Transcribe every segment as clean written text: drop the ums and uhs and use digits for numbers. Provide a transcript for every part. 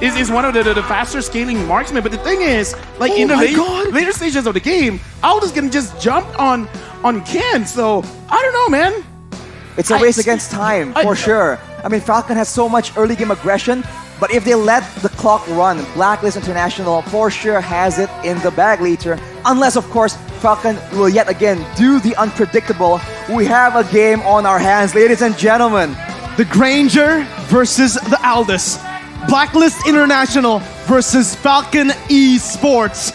is one of the faster scaling marksmen. But the thing is, like in the later stages of the game, Aldous can just jump on Ken. So I don't know, man. It's a race against time, for sure. I mean, Falcon has so much early game aggression, but if they let the clock run, Blacklist International for sure has it in the bag later. Unless, of course, Falcon will yet again do the unpredictable. We have a game on our hands, ladies and gentlemen. The Granger versus the Aldous. Blacklist International versus Falcon Esports.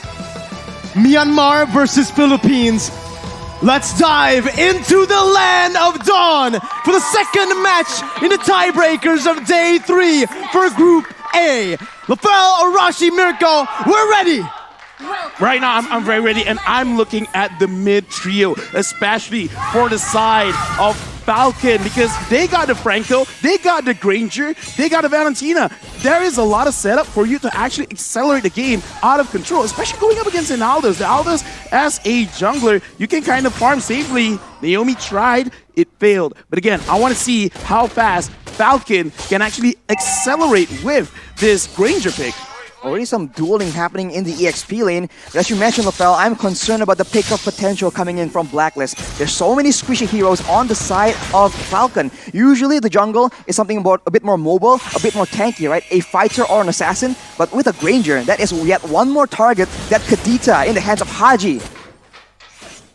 Myanmar versus Philippines. Let's dive into the land of Dawn for the second match in the tiebreakers of Day 3 for Group A. Lafel, Arashi, Mirko, we're ready. Right now, I'm very ready, and I'm looking at the mid trio, especially for the side of Falcon, because they got the Franco, they got the Granger, they got the Valentina. There is a lot of setup for you to actually accelerate the game out of control, especially going up against an Aldous. The Aldous, as a jungler, you can kind of farm safely. Naomi tried, it failed. But again, I want to see how fast Falcon can actually accelerate with this Granger pick. Already some dueling happening in the EXP lane. But as you mentioned, Lafel, I'm concerned about the pick-up potential coming in from Blacklist. There's so many squishy heroes on the side of Falcon. Usually the jungle is something about a bit more mobile, a bit more tanky, right? A fighter or an assassin. But with a Granger, that is yet one more target that Kadita in the hands of Haji.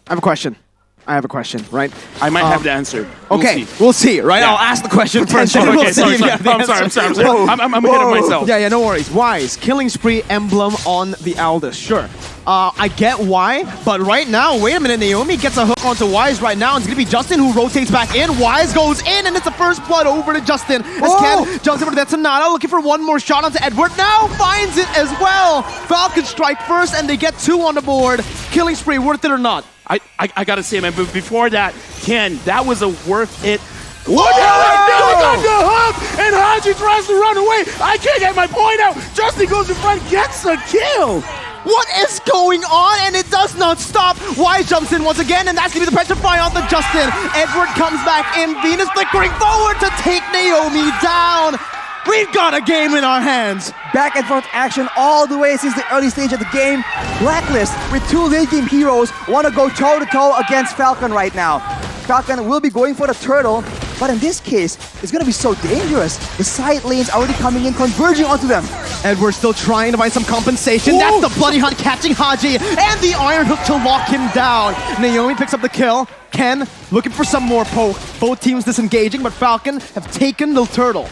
I have a question, right? I might have the answer. We'll see, right? Yeah. I'll ask the question first. Okay, We'll see sorry. if you have the I'm answer. sorry. I'm ahead of myself. Yeah, no worries. Wise, killing spree emblem on the Aldous. Sure. I get why, but right now, wait a minute, Naomi gets a hook onto Wise right now. It's going to be Justin who rotates back in. Wise goes in, and it's the first blood over to Justin. As Ken jumps over to that Sonata, looking for one more shot onto Edward. Now finds it as well. Falcon strike first, and they get 2 on the board. Killing spree, worth it or not? I gotta say, man, but before that, Ken, that was a worth it. What the hell? Got the hook, and Haji tries to run away. I can't get my point out. Justin goes in front, gets a kill. What is going on? And it does not stop. Wise jumps in once again, and that's going to be the pressure fire on the Justin. Edward comes back in. Venus flickering forward to take Naomi down. We've got a game in our hands. Back and forth action all the way since the early stage of the game. Blacklist, with 2 late game heroes, want to go toe-to-toe against Falcon right now. Falcon will be going for the turtle, but in this case, it's going to be so dangerous. The side lanes already coming in, converging onto them. Edward's still trying to find some compensation. Ooh. That's the Bloody Hunt catching Haji, and the Iron Hook to lock him down. Naomi picks up the kill. Ken looking for some more poke. Both teams disengaging, but Falcon have taken the turtle.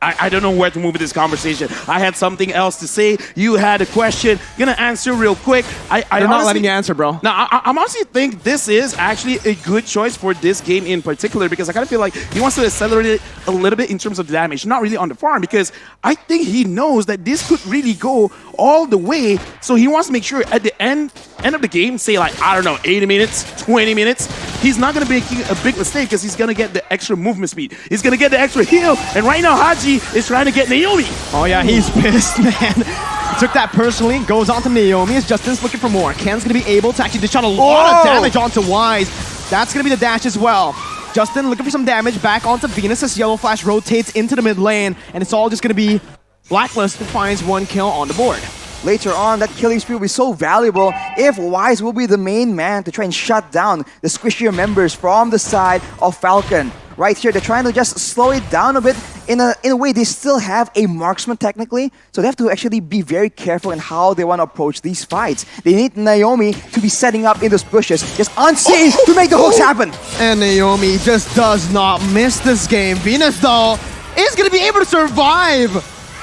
I don't know where to move with this conversation. I had something else to say. You had a question. Gonna answer real quick. They're not letting you answer, bro. Now, I honestly think this is actually a good choice for this game in particular, because I kind of feel like he wants to accelerate it a little bit in terms of damage, not really on the farm, because I think he knows that this could really go all the way. So he wants to make sure at the end of the game, say like, I don't know, 80 minutes, 20 minutes, he's not going to make a big mistake because he's going to get the extra movement speed. He's going to get the extra heal. And right now, Haji is trying to get Naomi. Oh yeah, he's pissed, man. He took that personally, goes on to Naomi as Justin's looking for more. Ken's going to be able to actually dish out a lot of damage onto Wise. That's going to be the dash as well. Justin looking for some damage back onto Venus as Yellow Flash rotates into the mid lane, and it's all just going to be Blacklist who finds 1 kill on the board. Later on, that killing spree will be so valuable if Wise will be the main man to try and shut down the squishier members from the side of Falcon. Right here, they're trying to just slow it down a bit. In a way, they still have a marksman technically, so they have to actually be very careful in how they want to approach these fights. They need Naomi to be setting up in those bushes, just unseen to make the hooks happen. And Naomi just does not miss this game. Venus, though, is going to be able to survive.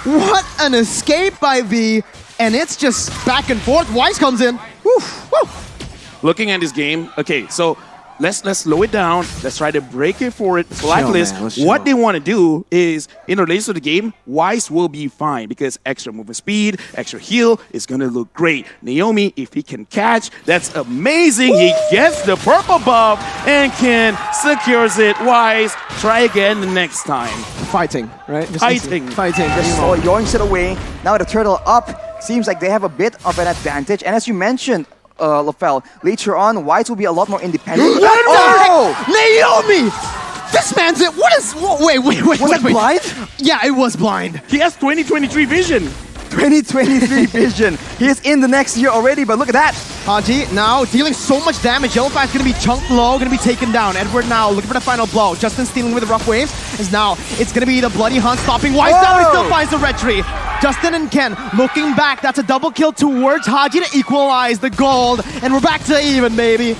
What an escape by V. And it's just back and forth. Wise comes in. Woof, woof. Looking at this game, okay, so let's slow it down. Let's try to break it for it. Blacklist, what they want to do is, in relation to the game, Wise will be fine because extra movement speed, extra heal is going to look great. Naomi, if he can catch, that's amazing. Woo! He gets the purple buff and Ken secures it. Wise, try again the next time. Fighting, right? Fighting. Just yoinks it away. Now the turtle up. Seems like they have a bit of an advantage. And as you mentioned, Lafel, later on, Wise will be a lot more independent. Naomi This man's it. What is? Wait. Was that blind? Yeah, it was blind. He has 2023 vision. 2023 vision. He is in the next year already, but look at that. Haji now dealing so much damage. Yellow Flash gonna be chunked low, gonna be taken down. Edward now looking for the final blow. Justin stealing with the rough waves. Is now it's gonna be the bloody hunt stopping Wise down, but he still finds the retry. Justin and Ken looking back. That's a double kill towards Haji to equalize the gold, and we're back to even, baby.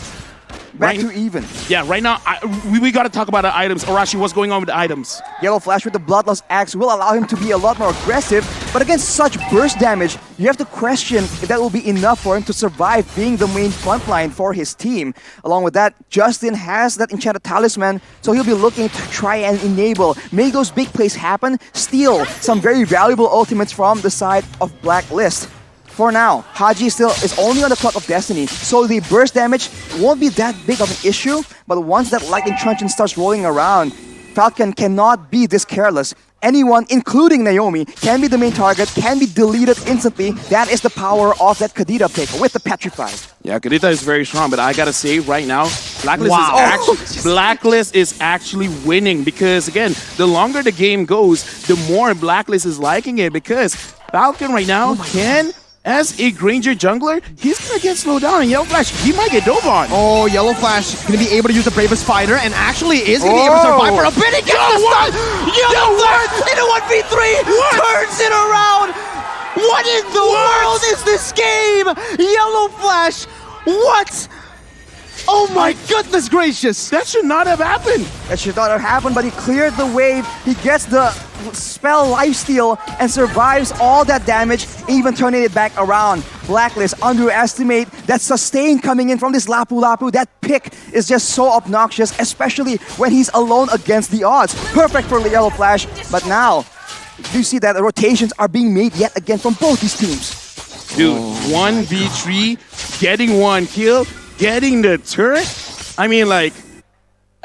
Back to even. Yeah, right now, we got to talk about the items. Arashi, what's going on with the items? Yellow Flash with the Bloodlust Axe will allow him to be a lot more aggressive, but against such burst damage, you have to question if that will be enough for him to survive being the main frontline for his team. Along with that, Justin has that Enchanted Talisman, so he'll be looking to try and enable, make those big plays happen, steal some very valuable ultimates from the side of Blacklist. For now, Haji still is only on the clock of destiny, so the burst damage won't be that big of an issue, but once that lightning truncheon starts rolling around, Falcon cannot be this careless. Anyone, including Naomi, can be the main target, can be deleted instantly. That is the power of that Kadita pick with the Petrified. Yeah, Kadita is very strong, but I gotta say right now, Blacklist, Wow. Blacklist is actually winning because, again, the longer the game goes, the more Blacklist is liking it because Falcon right now can... As a Granger jungler, he's gonna get slowed down, and Yellow Flash, he might get dove on. Oh, Yellow Flash gonna be able to use the Bravest Fighter, and actually is gonna be able to survive for a bit. He gets the stun! Yellow Flash in a 1v3 turns it around! What in the world is this game? Yellow Flash, what? Oh my goodness gracious! That should not have happened. That should not have happened, but he cleared the wave. He gets the spell lifesteal and survives all that damage, even turning it back around. Blacklist underestimate that sustain coming in from this Lapu Lapu. That pick is just so obnoxious, especially when he's alone against the odds. Perfect for Yellow Flash, but now you see that the rotations are being made yet again from both these teams. Dude, 1v3, getting one kill, getting the turret. I mean, like,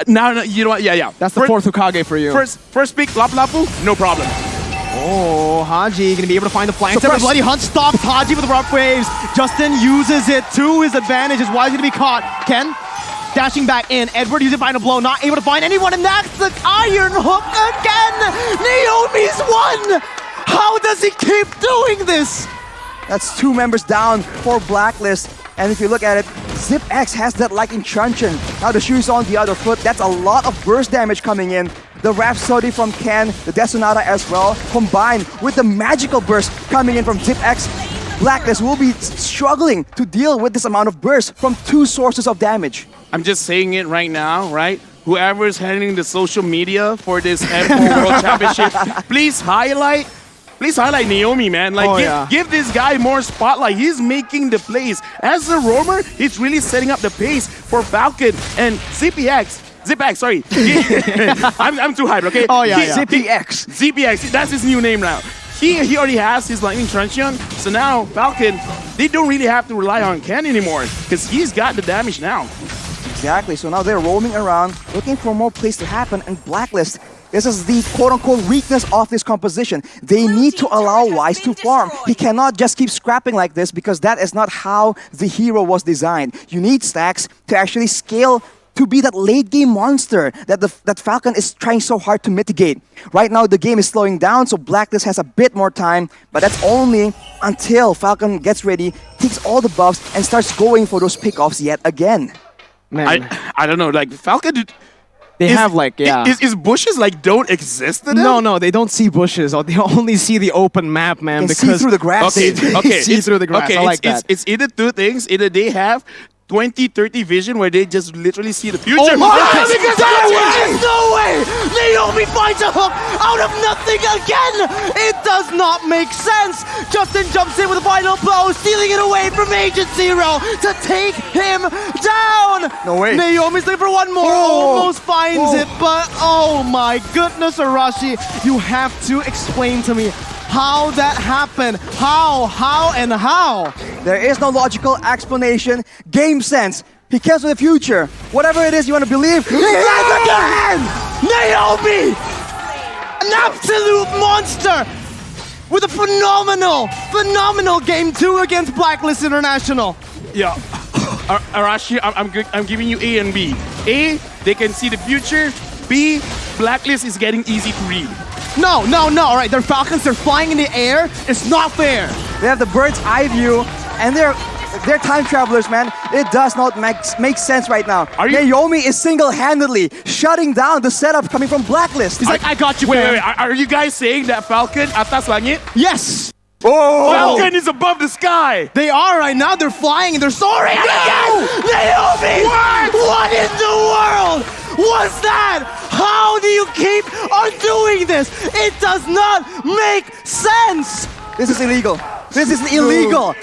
now you know what? Yeah. That's the fourth Hokage for you. First pick, Lapu Lapu, no problem. Oh, Haji gonna be able to find the flanks. So The bloody hunt stops Haji with the rough waves. Justin uses it to his advantage. Is why he's gonna be caught. Ken dashing back in. Edward using final blow, not able to find anyone, and that's the iron hook again. Naomi's won. How does he keep doing this? That's 2 members down for Blacklist. And if you look at it, ZipX has that lightning truncheon. Now the shoe's on the other foot. That's a lot of burst damage coming in. The Rhapsody from Ken, the Desonata as well, combined with the magical burst coming in from ZipX. Blacklist will be struggling to deal with this amount of burst from 2 sources of damage. I'm just saying it right now, right? Whoever is handling the social media for this M4 World Championship, please highlight Naomi, man. Like, give this guy more spotlight. He's making the plays. As a roamer, he's really setting up the pace for Falcon and ZipX, sorry. I'm too hyped, okay? ZipX, that's his new name now. He already has his lightning truncheon, so now Falcon, they don't really have to rely on Ken anymore because he's got the damage now. Exactly, so now they're roaming around, looking for more plays to happen, and Blacklist, this is the quote-unquote weakness of this composition. They need to allow Wise to farm. He cannot just keep scrapping like this because that is not how the hero was designed. You need stacks to actually scale to be that late-game monster that Falcon is trying so hard to mitigate. Right now, the game is slowing down, so Blacklist has a bit more time, but that's only until Falcon gets ready, takes all the buffs, and starts going for those pickoffs yet again. Man, I don't know, like, Falcon... they have like, Is bushes like don't exist to them? No, they don't see bushes. Or they only see the open map, man. They because see through the grass. Okay, see through the grass. Okay, I like that. It's either 2 things. Either they have 20-30 vision where they just literally see the future. Oh my goodness! No way! Naomi finds a hook out of nothing again! It does not make sense! Justin jumps in with a final blow, stealing it away from Agent Zero to take him down! No way. Naomi's looking for one more, almost finds it, but oh my goodness, Arashi, you have to explain to me how that happened. How, and how? There is no logical explanation. Game sense. He cares for the future. Whatever it is you want to believe. He does again! Naomi! An absolute monster! With a phenomenal Game 2 against Blacklist International. Yeah. Arashi, I'm giving you A and B. A, they can see the future. B, Blacklist is getting easy to read. No. All right, they're Falcons. They're flying in the air. It's not fair. They have the bird's eye view, and they're time travelers, man. It does not make sense right now. Naomi is single-handedly shutting down the setup coming from Blacklist. He's like, I got you, Wait. Are you guys saying that Falcon atas langit? Yes. Oh! Falcon is above the sky. They are right now. They're flying and they're soaring. Naomi! What in the world was that? How do you keep on doing this? It does not make sense. This is illegal. This is illegal.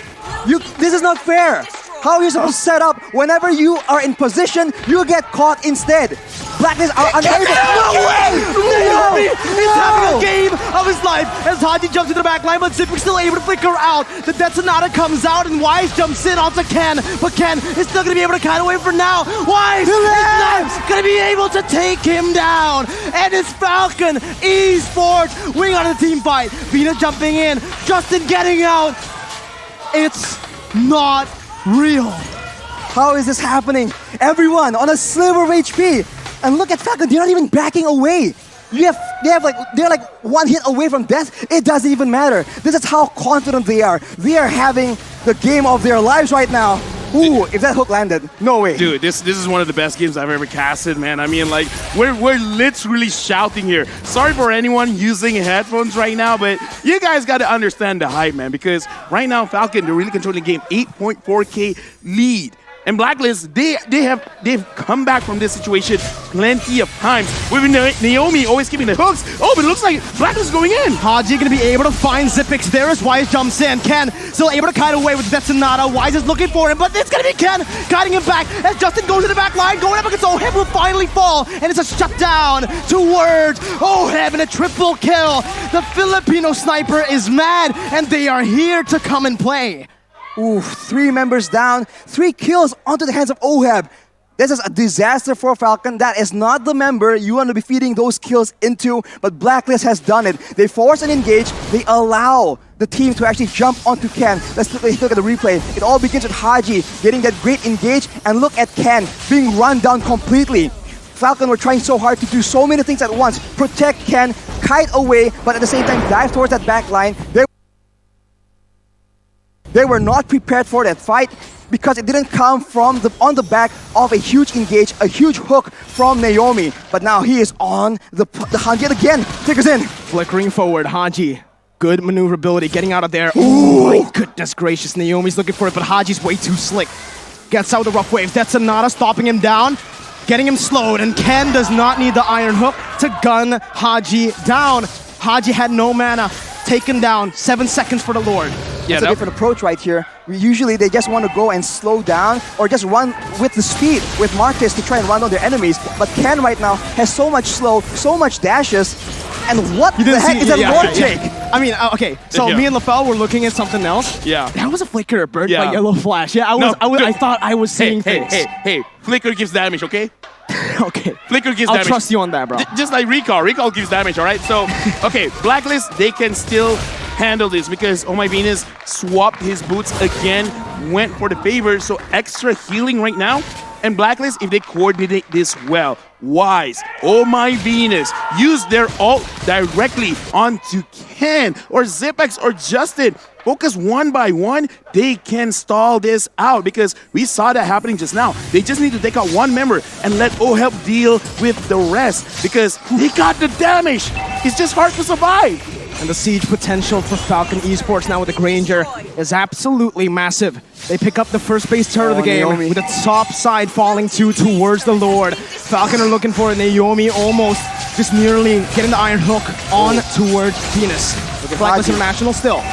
This is not fair. How are you supposed to set up whenever you are in position, you get caught instead? Blacklist are unable. No way! Naomi is having a game of his life as Haji jumps into the back line, but Zipper's still able to flicker out. The Detonata comes out and Wise jumps in onto Ken, but Ken is still going to be able to kite away for now. Wise is not going to be able to take him down. And it's Falcon Esports winning on a team fight. Venus jumping in, Justin getting out. It's not real. How is this happening? Everyone on a sliver of HP. And look at Falcon, they're not even backing away. They're like one hit away from death. It doesn't even matter. This is how confident they are. They are having the game of their lives right now. Ooh, if that hook landed, no way. Dude, this is one of the best games I've ever casted, man. I mean, like, we're literally shouting here. Sorry for anyone using headphones right now, but you guys got to understand the hype, man, because right now, Falcon, they're really controlling the game. 8.4K lead. And Blacklist, they've come back from this situation plenty of times. With Naomi always keeping the hooks. Oh, but it looks like Blacklist is going in. Haji going to be able to find Zipix there as Wise jumps in. Ken still able to kite away with Detonata. Wise is looking for him, but it's going to be Ken kiting him back as Justin goes to the back line. Going up against Oheb will finally fall, and it's a shutdown towards Oheb and a triple kill. The Filipino sniper is mad, and they are here to come and play. Ooh, 3 members down, 3 kills onto the hands of Oheb. This is a disaster for Falcon. That is not the member you want to be feeding those kills into, but Blacklist has done it. They force an engage, they allow the team to actually jump onto Ken. Let's look at the replay. It all begins with Haji getting that great engage, and look at Ken being run down completely. Falcon were trying so hard to do so many things at once. Protect Ken, kite away, but at the same time dive towards that back line. They were not prepared for that fight because it didn't come from on the back of a huge engage, a huge hook from Naomi. But now he is on the hunt yet again. Flickers in. Flickering forward, Haji. Good maneuverability, getting out of there. Oh my goodness gracious, Naomi's looking for it, but Haji's way too slick. Gets out the rough waves. That's Sonata stopping him down, getting him slowed, and Ken does not need the iron hook to gun Haji down. Haji had no mana. Taken down, 7 seconds for the Lord. Yeah, it's a different approach right here. Usually they just want to go and slow down or just run with the speed with Marcus to try and run on their enemies. But Ken right now has so much slow, so much dashes. And what the heck is that Lord take? I mean, okay, so me and LaFell were looking at something else. Yeah. That was a flicker, bird by Yellow Flash. Yeah, I thought I was seeing things. Hey, Flicker gives damage, okay? Okay. Flicker gives I'll damage. trust you on that, bro. Just like Recall. Recall gives damage, all right? So, okay, Blacklist, they can still handle this because Oh My Venus swapped his boots again, went for the favor, so extra healing right now. And Blacklist, if they coordinate this well, Wise, Oh My Venus, use their ult directly onto Ken or Zipex or Justin. Focus one by one, they can stall this out because we saw that happening just now. They just need to take out one member and let Oheb deal with the rest because they got the damage. It's just hard to survive. And the siege potential for Falcon Esports now with the Granger is absolutely massive. They pick up the first base turret of the game with the top side falling towards the Lord. Falcon are looking for Naomi almost just nearly getting the iron hook on towards Venus. Blacklist International still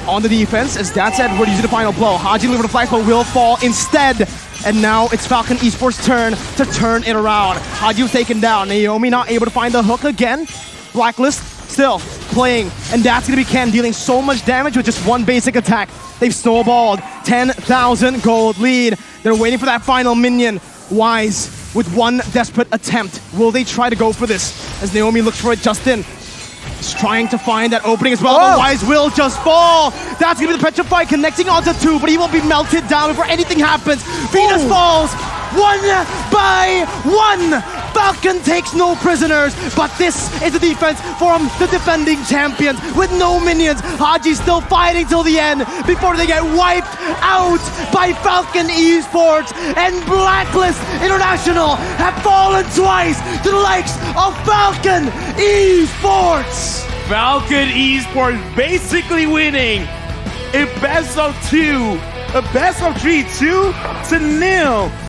on the defense as that's Edward using the final blow. Haji delivered the flash but will fall instead. And now it's Falcon Esports' turn to turn it around. Haji was taken down. Naomi not able to find the hook again. Blacklist still playing, and that's gonna be Ken dealing so much damage with just one basic attack. They've snowballed 10,000 gold lead. They're waiting for that final minion. Wise with one desperate attempt. Will they try to go for this? As Naomi looks for it, Justin is trying to find that opening as well, but Wise will just fall. That's gonna be the Petrify connecting onto 2, but he will be melted down before anything happens. Venus falls 1 by 1. Falcon takes no prisoners, but this is the defense from the defending champions with no minions. Haji still fighting till the end before they get wiped out by Falcon Esports, and Blacklist International have fallen twice to the likes of Falcon Esports. Falcon Esports basically winning a best of 2, a best of 3, 2-0.